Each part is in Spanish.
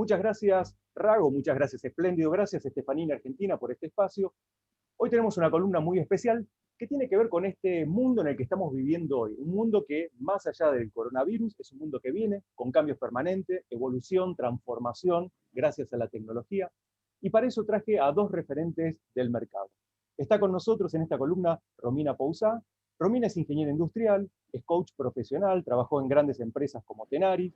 Muchas gracias, Rago, muchas gracias, Espléndido, gracias, Estefanina Argentina, por este espacio. Hoy tenemos una columna muy especial que tiene que ver con este mundo en el que estamos viviendo hoy. Un mundo que, más allá del coronavirus, es un mundo que viene con cambios permanentes, evolución, transformación, gracias a la tecnología. Y para eso traje a dos referentes del mercado. Está con nosotros en esta columna Romina Pousá. Romina es ingeniera industrial, es coach profesional, trabajó en grandes empresas como Tenaris,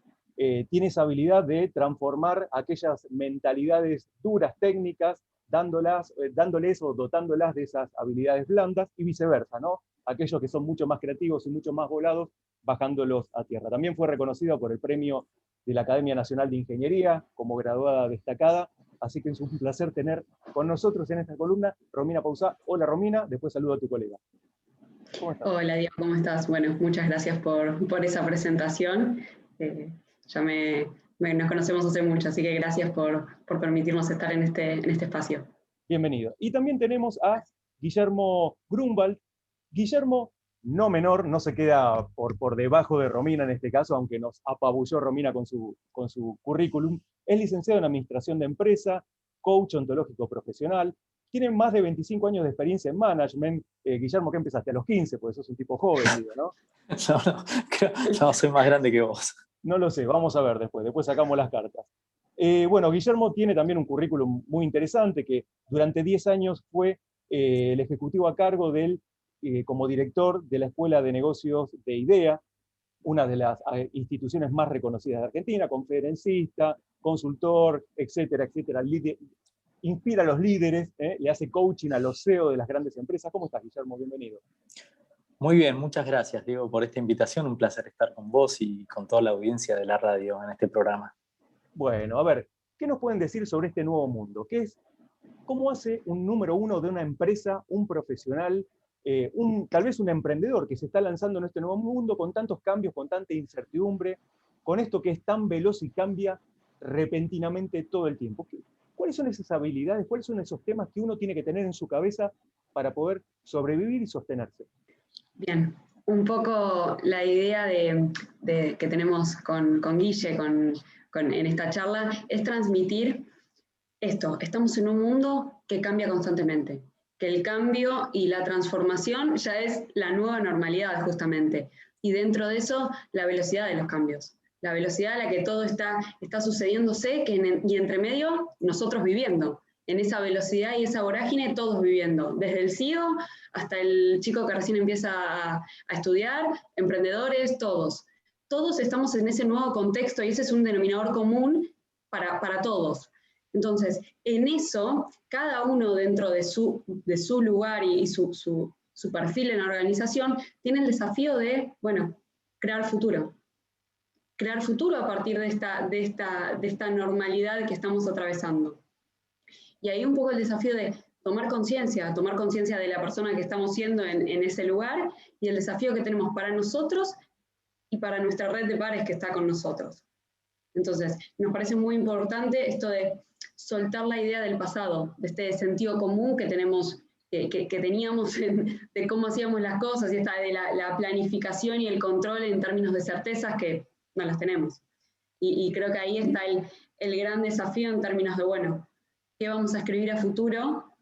tiene esa habilidad de transformar aquellas mentalidades duras, técnicas, dándoles o dotándolas de esas habilidades blandas y viceversa, ¿no? Aquellos que son mucho más creativos y mucho más volados, bajándolos a tierra. También fue reconocida por el premio de la Academia Nacional de Ingeniería como graduada destacada, así que es un placer tener con nosotros en esta columna Romina Pousá. Hola Romina, después saludo a tu colega. ¿Cómo estás? Hola Diego, ¿cómo estás? Bueno, muchas gracias por esa presentación. Nos conocemos hace mucho, así que gracias por permitirnos estar en este espacio. Bienvenido. Y también tenemos a Guillermo Grunwald. Guillermo, no menor, no se queda por debajo de Romina en este caso, aunque nos apabulló Romina con su currículum. Es licenciado en Administración de Empresa, coach ontológico profesional, tiene más de 25 años de experiencia en management. Guillermo, ¿qué empezaste? A los 15, porque sos un tipo joven, digo, ¿no? No, soy más grande que vos. No lo sé, vamos a ver después sacamos las cartas. Bueno, Guillermo tiene también un currículum muy interesante, que durante 10 años fue el ejecutivo a cargo como director de la Escuela de Negocios de IDEA, una de las instituciones más reconocidas de Argentina, conferencista, consultor, etcétera, etcétera. Inspira a los líderes, le hace coaching a los CEO de las grandes empresas. ¿Cómo estás, Guillermo? Bienvenido. Muy bien, muchas gracias, Diego, por esta invitación. Un placer estar con vos y con toda la audiencia de la radio en este programa. Bueno, a ver, ¿qué nos pueden decir sobre este nuevo mundo? ¿Cómo hace un número uno de una empresa, un profesional, tal vez un emprendedor que se está lanzando en este nuevo mundo con tantos cambios, con tanta incertidumbre, con esto que es tan veloz y cambia repentinamente todo el tiempo? ¿Cuáles son esas habilidades, cuáles son esos temas que uno tiene que tener en su cabeza para poder sobrevivir y sostenerse? Bien, un poco la idea que tenemos con Guille en esta charla es transmitir esto. Estamos en un mundo que cambia constantemente, que el cambio y la transformación ya es la nueva normalidad justamente, y dentro de eso la velocidad de los cambios, la velocidad a la que todo está sucediéndose y entre medio nosotros viviendo. En esa velocidad y esa vorágine, todos viviendo, desde el CEO hasta el chico que recién empieza a estudiar, emprendedores, todos. Todos estamos en ese nuevo contexto y ese es un denominador común para todos. Entonces, en eso, cada uno dentro de su lugar y su perfil en la organización tiene el desafío de, bueno, crear futuro. Crear futuro a partir de esta normalidad que estamos atravesando. Y ahí un poco el desafío de tomar conciencia de la persona que estamos siendo en ese lugar y el desafío que tenemos para nosotros y para nuestra red de pares que está con nosotros. Entonces, nos parece muy importante esto de soltar la idea del pasado, de este sentido común que tenemos, que teníamos de cómo hacíamos las cosas y esta de la planificación y el control en términos de certezas que no las tenemos. Y creo que ahí está el gran desafío en términos de, bueno, ¿qué vamos a escribir a futuro?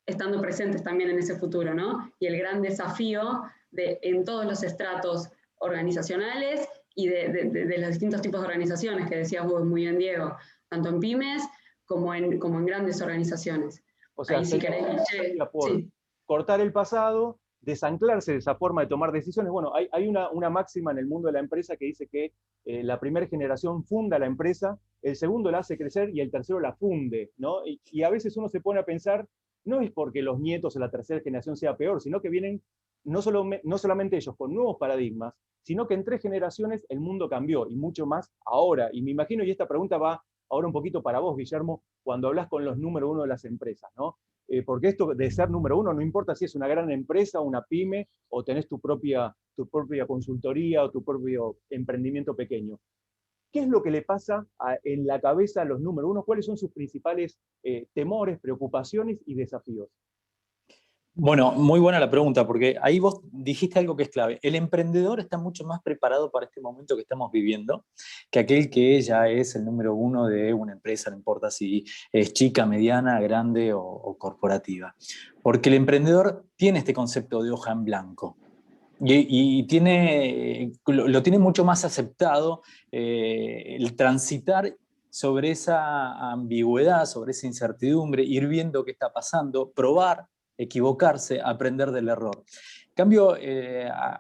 Estando presentes también en ese futuro, ¿no? Y el gran desafío en todos los estratos organizacionales y de los distintos tipos de organizaciones que decías vos muy bien, Diego, tanto en pymes como en grandes organizaciones. O sea, ahí si querés, por cortar el pasado, desanclarse de esa forma de tomar decisiones. Bueno, hay una máxima en el mundo de la empresa que dice que la primera generación funda la empresa, el segundo la hace crecer y el tercero la funde, ¿no? Y a veces uno se pone a pensar, no es porque los nietos de la tercera generación sea peor, sino que vienen no solamente ellos con nuevos paradigmas, sino que en 3 generaciones el mundo cambió y mucho más ahora. Y me imagino, y esta pregunta va ahora un poquito para vos, Guillermo, cuando hablas con los número uno de las empresas, ¿no? Porque esto de ser número uno, no importa si es una gran empresa, una pyme, o tenés tu propia consultoría o tu propio emprendimiento pequeño. ¿Qué es lo que le pasa en la cabeza a los número uno? ¿Cuáles son sus principales temores, preocupaciones y desafíos? Bueno, muy buena la pregunta, porque ahí vos dijiste algo que es clave. El emprendedor está mucho más preparado para este momento que estamos viviendo que aquel que ya es el número uno de una empresa, no importa si es chica, mediana, grande o corporativa. Porque el emprendedor tiene este concepto de hoja en blanco. Y lo tiene mucho más aceptado el transitar sobre esa ambigüedad, sobre esa incertidumbre, ir viendo qué está pasando, probar, equivocarse, aprender del error. En cambio,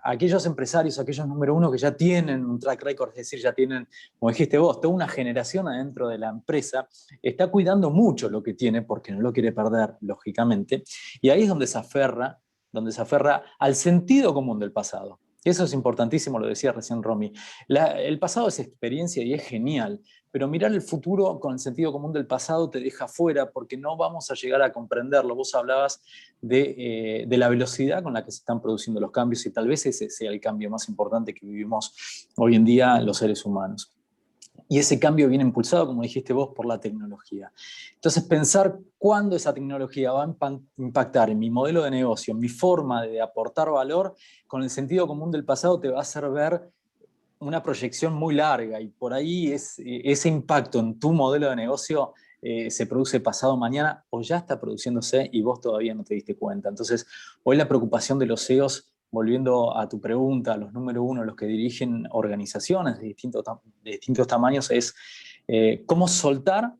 aquellos empresarios, aquellos número uno que ya tienen un track record, es decir, ya tienen, como dijiste vos, toda una generación adentro de la empresa, está cuidando mucho lo que tiene porque no lo quiere perder, lógicamente, y ahí es donde se aferra al sentido común del pasado. Eso es importantísimo, lo decía recién Romy. El pasado es experiencia y es genial, pero mirar el futuro con el sentido común del pasado te deja fuera porque no vamos a llegar a comprenderlo. Vos hablabas de la velocidad con la que se están produciendo los cambios y tal vez ese sea el cambio más importante que vivimos hoy en día los seres humanos. Y ese cambio viene impulsado, como dijiste vos, por la tecnología. Entonces, pensar cuándo esa tecnología va a impactar en mi modelo de negocio, en mi forma de aportar valor, con el sentido común del pasado te va a hacer ver una proyección muy larga y por ahí ese impacto en tu modelo de negocio se produce pasado mañana o ya está produciéndose y vos todavía no te diste cuenta. Entonces, hoy la preocupación de los CEOs, volviendo a tu pregunta, los número uno, los que dirigen organizaciones de distintos tamaños, es cómo soltar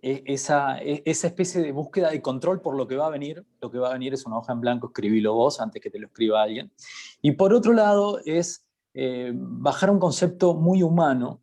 esa especie de búsqueda de control por lo que va a venir. Lo que va a venir es una hoja en blanco, escribilo vos antes que te lo escriba alguien. Y por otro lado es bajar un concepto muy humano,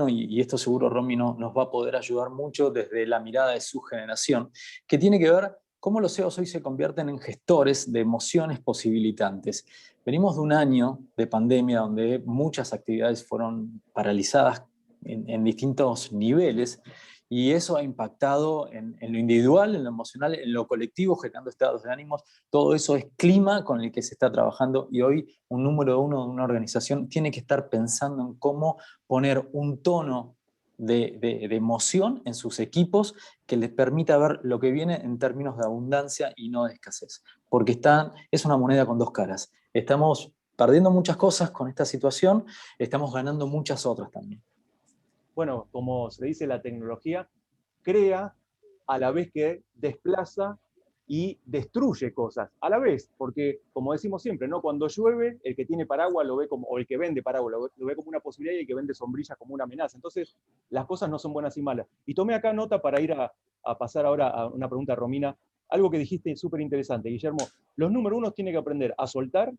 y esto seguro Romy nos va a poder ayudar mucho desde la mirada de su generación, que tiene que ver cómo los CEOs hoy se convierten en gestores de emociones posibilitantes. Venimos de un año de pandemia donde muchas actividades fueron paralizadas en distintos niveles, y eso ha impactado en lo individual, en lo emocional, en lo colectivo, generando estados de ánimos. Todo eso es clima con el que se está trabajando y hoy un número uno de una organización tiene que estar pensando en cómo poner un tono de emoción en sus equipos que les permita ver lo que viene en términos de abundancia y no de escasez. Porque es una moneda con dos caras. Estamos perdiendo muchas cosas con esta situación, estamos ganando muchas otras también. Bueno, como se dice, la tecnología crea a la vez que desplaza y destruye cosas, a la vez, porque como decimos siempre, ¿no? Cuando llueve, el que tiene paraguas lo ve como, o el que vende paraguas lo ve como una posibilidad y el que vende sombrillas como una amenaza. Entonces, las cosas no son buenas y malas. Y tomé acá nota para ir a pasar ahora a una pregunta a Romina. Algo que dijiste súper interesante, Guillermo. Los número unos tienen que aprender a soltar,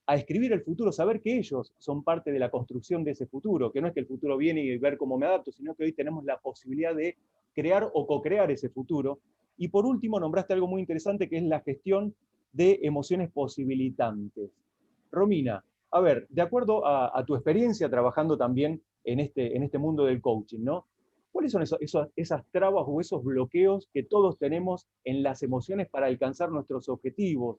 a escribir el futuro, saber que ellos son parte de la construcción de ese futuro, que no es que el futuro viene y ver cómo me adapto, sino que hoy tenemos la posibilidad de crear o co-crear ese futuro. Y por último, nombraste algo muy interesante que es la gestión de emociones posibilitantes. Romina, a ver, de acuerdo a tu experiencia trabajando también en este mundo del coaching, ¿no? ¿Cuáles son esas trabas o esos bloqueos que todos tenemos en las emociones para alcanzar nuestros objetivos?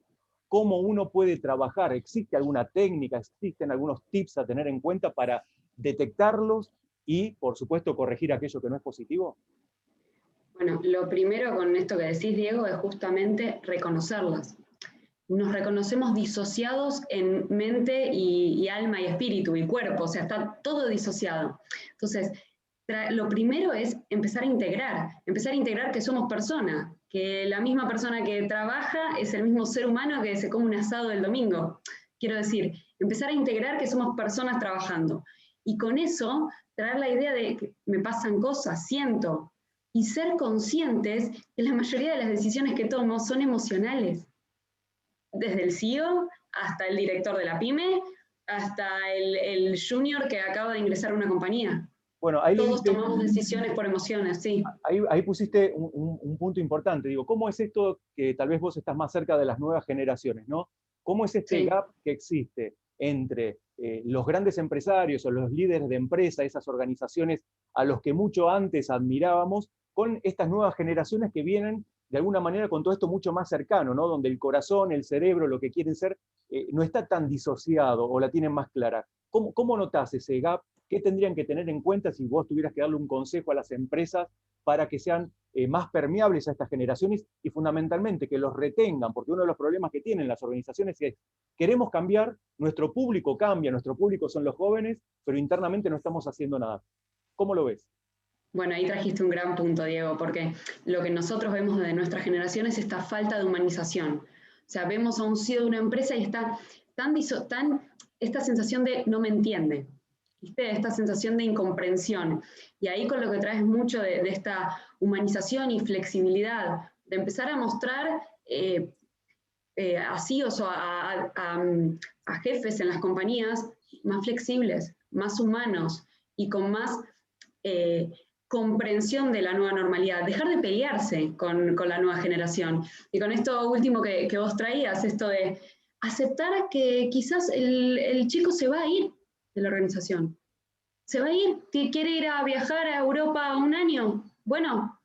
¿Cómo uno puede trabajar? ¿Existe alguna técnica? ¿Existen algunos tips a tener en cuenta para detectarlos y, por supuesto, corregir aquello que no es positivo? Bueno, lo primero con esto que decís, Diego, es justamente reconocerlas. Nos reconocemos disociados en mente y alma y espíritu y cuerpo, o sea, está todo disociado. Entonces, lo primero es empezar a integrar que somos personas, que la misma persona que trabaja es el mismo ser humano que se come un asado el domingo. Quiero decir, empezar a integrar que somos personas trabajando. Y con eso, traer la idea de que me pasan cosas, siento, y ser conscientes que la mayoría de las decisiones que tomo son emocionales. Desde el CEO hasta el director de la pyme, hasta el junior que acaba de ingresar a una compañía. Bueno, ahí Todos tomamos decisiones por emociones, sí. Ahí pusiste un punto importante. Digo, ¿cómo es esto que tal vez vos estás más cerca de las nuevas generaciones, ¿no? ¿Cómo es este gap que existe entre los grandes empresarios o los líderes de empresa, esas organizaciones a los que mucho antes admirábamos, con estas nuevas generaciones que vienen de alguna manera con todo esto mucho más cercano, ¿no? Donde el corazón, el cerebro, lo que quieren ser, no está tan disociado o la tienen más clara? ¿Cómo notás ese gap? ¿Qué tendrían que tener en cuenta si vos tuvieras que darle un consejo a las empresas para que sean más permeables a estas generaciones y fundamentalmente que los retengan, porque uno de los problemas que tienen las organizaciones es queremos cambiar, nuestro público cambia, nuestro público son los jóvenes, pero internamente no estamos haciendo nada. ¿Cómo lo ves? Bueno, ahí trajiste un gran punto, Diego, porque lo que nosotros vemos de nuestra generación es esta falta de humanización. O sea, vemos a un CEO de una empresa y está esta sensación de no me entiende, ¿viste? Esta sensación de incomprensión. Y ahí con lo que traes mucho de esta humanización y flexibilidad, de empezar a mostrar a CEOs o a jefes en las compañías más flexibles, más humanos y con más comprensión de la nueva normalidad, dejar de pelearse con la nueva generación. Y con esto último que vos traías, esto de aceptar que quizás el chico se va a ir de la organización. Se va a ir, quiere ir a viajar a Europa 1 año. Bueno,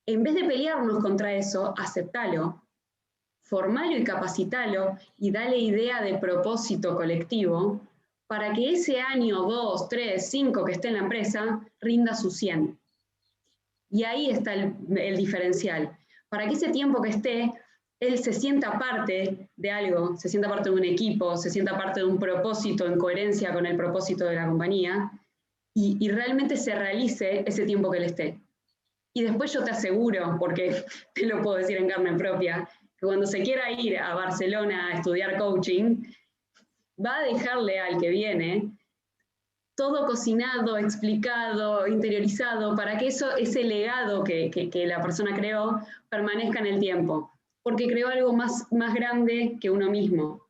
en vez de pelearnos contra eso, aceptalo, formalo y capacitalo y dale idea de propósito colectivo para que ese año, 2, 3, 5 que esté en la empresa rinda su 100. Y ahí está el diferencial. Para que ese tiempo que esté, él se sienta parte de algo, se sienta parte de un equipo, se sienta parte de un propósito en coherencia con el propósito de la compañía y realmente se realice ese tiempo que él esté. Y después yo te aseguro, porque te lo puedo decir en carne propia, que cuando se quiera ir a Barcelona a estudiar coaching, va a dejarle al que viene todo cocinado, explicado, interiorizado, para que ese legado que la persona creó permanezca en el tiempo, porque creó algo más grande que uno mismo.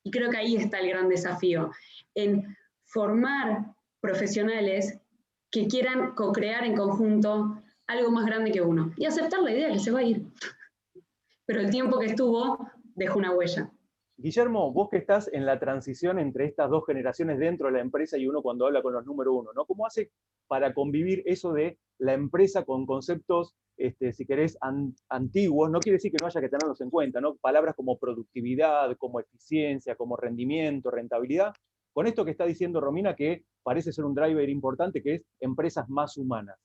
Y creo que ahí está el gran desafío, en formar profesionales que quieran co-crear en conjunto algo más grande que uno, y aceptar la idea que se va a ir. Pero el tiempo que estuvo dejó una huella. Guillermo, vos que estás en la transición entre estas dos generaciones dentro de la empresa y uno cuando habla con los número uno, ¿no? ¿Cómo hace para convivir eso de la empresa con conceptos, si querés, antiguos? No quiere decir que no haya que tenerlos en cuenta, ¿no? Palabras como productividad, como eficiencia, como rendimiento, rentabilidad. Con esto que está diciendo Romina, que parece ser un driver importante, que es empresas más humanas.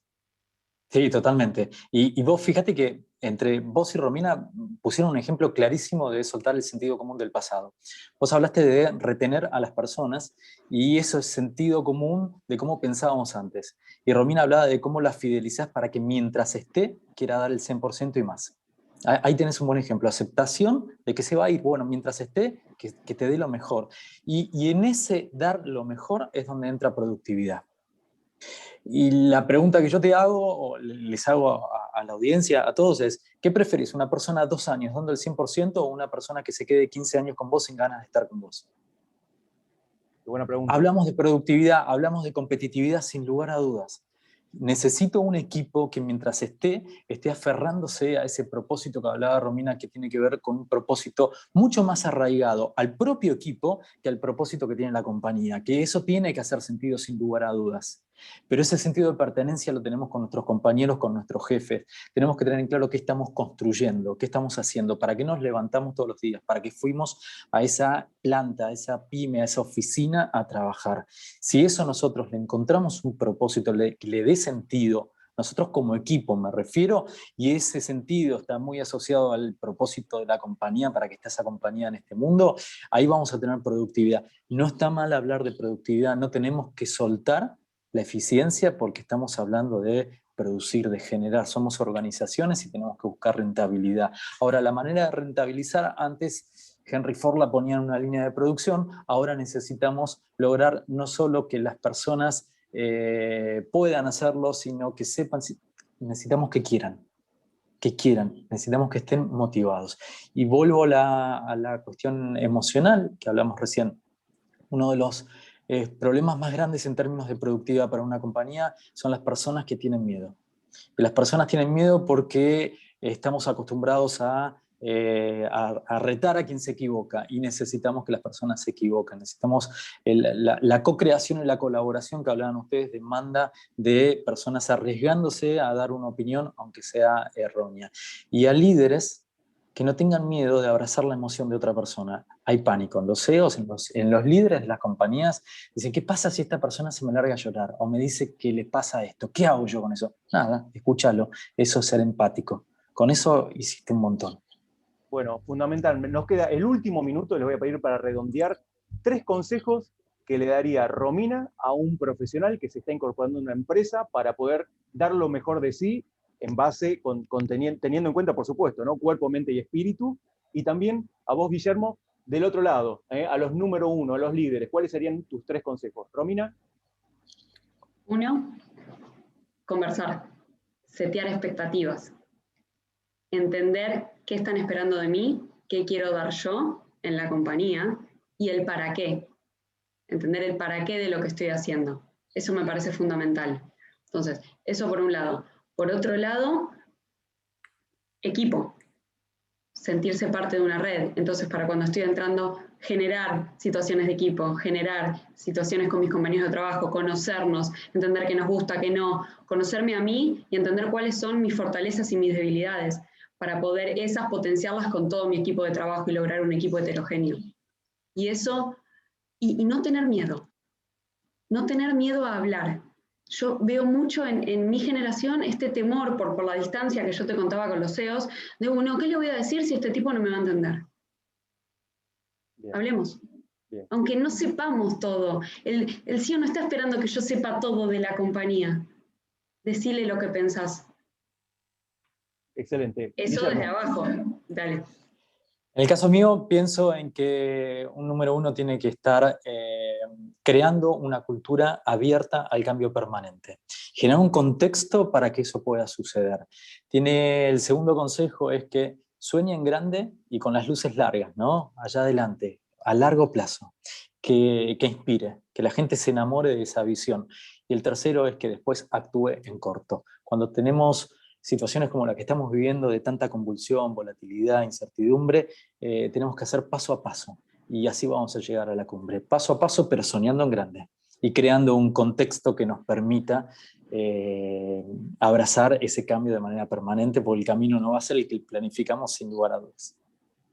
Sí, totalmente. Y vos fíjate que entre vos y Romina pusieron un ejemplo clarísimo de soltar el sentido común del pasado. Vos hablaste de retener a las personas y eso es sentido común de cómo pensábamos antes. Y Romina hablaba de cómo las fidelizás para que mientras esté quiera dar el 100% y más. Ahí tenés un buen ejemplo, aceptación de que se va a ir, bueno, mientras esté, que te dé lo mejor. Y en ese dar lo mejor es donde entra productividad. Y la pregunta que yo te hago, o les hago a la audiencia, a todos, es, ¿qué preferís? ¿Una persona 2 años dando el 100% o una persona que se quede 15 años con vos sin ganas de estar con vos? Qué buena pregunta. Hablamos de productividad, hablamos de competitividad sin lugar a dudas. Necesito un equipo que mientras esté aferrándose a ese propósito que hablaba Romina, que tiene que ver con un propósito mucho más arraigado al propio equipo que al propósito que tiene la compañía, que eso tiene que hacer sentido sin lugar a dudas. Pero ese sentido de pertenencia lo tenemos con nuestros compañeros, con nuestros jefes. Tenemos que tener en claro qué estamos construyendo, qué estamos haciendo, para qué nos levantamos todos los días, para qué fuimos a esa planta, a esa pyme, a esa oficina a trabajar. Si eso nosotros le encontramos un propósito, que le dé sentido, nosotros como equipo me refiero, y ese sentido está muy asociado al propósito de la compañía, para que esté esa compañía en este mundo, ahí vamos a tener productividad. No está mal hablar de productividad, no tenemos que soltar la eficiencia porque estamos hablando de producir, de generar. Somos organizaciones y tenemos que buscar rentabilidad. Ahora, la manera de rentabilizar, antes Henry Ford la ponía en una línea de producción, ahora necesitamos lograr no solo que las personas puedan hacerlo, sino que sepan, necesitamos que quieran, necesitamos que estén motivados. Y vuelvo a la cuestión emocional que hablamos recién. Uno de los problemas más grandes en términos de productividad para una compañía son las personas que tienen miedo. Y las personas tienen miedo porque estamos acostumbrados a retar a quien se equivoca y necesitamos que las personas se equivoquen. Necesitamos la co-creación y la colaboración que hablaban ustedes, demanda de personas arriesgándose a dar una opinión aunque sea errónea. Y a líderes que no tengan miedo de abrazar la emoción de otra persona. Hay pánico en los CEOs, en los líderes de las compañías. Dicen, ¿qué pasa si esta persona se me larga a llorar? O me dice que le pasa esto. ¿Qué hago yo con eso? Nada, escúchalo. Eso es ser empático. Con eso hiciste un montón. Bueno, fundamental. Nos queda el último minuto, les voy a pedir para redondear 3 consejos que le daría Romina a un profesional que se está incorporando a una empresa para poder dar lo mejor de sí en base, teniendo en cuenta, por supuesto, ¿no? Cuerpo, mente y espíritu. Y también a vos, Guillermo, del otro lado, a los número 1, a los líderes. ¿Cuáles serían tus 3 consejos? Romina. 1, conversar, setear expectativas, entender qué están esperando de mí, qué quiero dar yo en la compañía y el para qué. Entender el para qué de lo que estoy haciendo. Eso me parece fundamental. Entonces, eso por un lado. Por otro lado, equipo. Sentirse parte de una red. Entonces, para cuando estoy entrando, generar situaciones de equipo, generar situaciones con mis compañeros de trabajo, conocernos, entender qué nos gusta, qué no, conocerme a mí y entender cuáles son mis fortalezas y mis debilidades, para poder esas potenciarlas con todo mi equipo de trabajo y lograr un equipo heterogéneo. Y eso, y no tener miedo. No tener miedo a hablar. Yo veo mucho en mi generación este temor por la distancia que yo te contaba con los CEOs, de bueno, ¿qué le voy a decir si este tipo no me va a entender? Bien. Hablemos. Bien. Aunque no sepamos todo. El CEO no está esperando que yo sepa todo de la compañía. Decile lo que pensás. Excelente. Eso Guillermo. desde abajo. Dale. En el caso mío, pienso en que un número 1 tiene que estar creando una cultura abierta al cambio permanente. Generar un contexto para que eso pueda suceder. El segundo consejo es que sueñe en grande y con las luces largas, ¿no? Allá adelante, a largo plazo. Que inspire, que la gente se enamore de esa visión. Y el tercero es que después actúe en corto. Cuando tenemos situaciones como la que estamos viviendo de tanta convulsión, volatilidad, incertidumbre, tenemos que hacer paso a paso y así vamos a llegar a la cumbre. Paso a paso, pero soñando en grande y creando un contexto que nos permita abrazar ese cambio de manera permanente, porque el camino no va a ser el que planificamos sin lugar a dudas.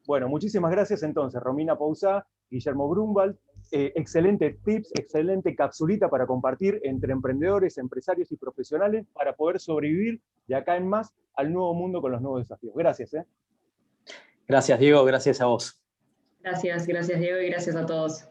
Bueno, muchísimas gracias entonces, Romina Pousá, Guillermo Grunwald. Excelente tips, excelente capsulita para compartir entre emprendedores, empresarios y profesionales para poder sobrevivir de acá en más al nuevo mundo con los nuevos desafíos. Gracias. Gracias, Diego, gracias a vos. Gracias Diego, y gracias a todos.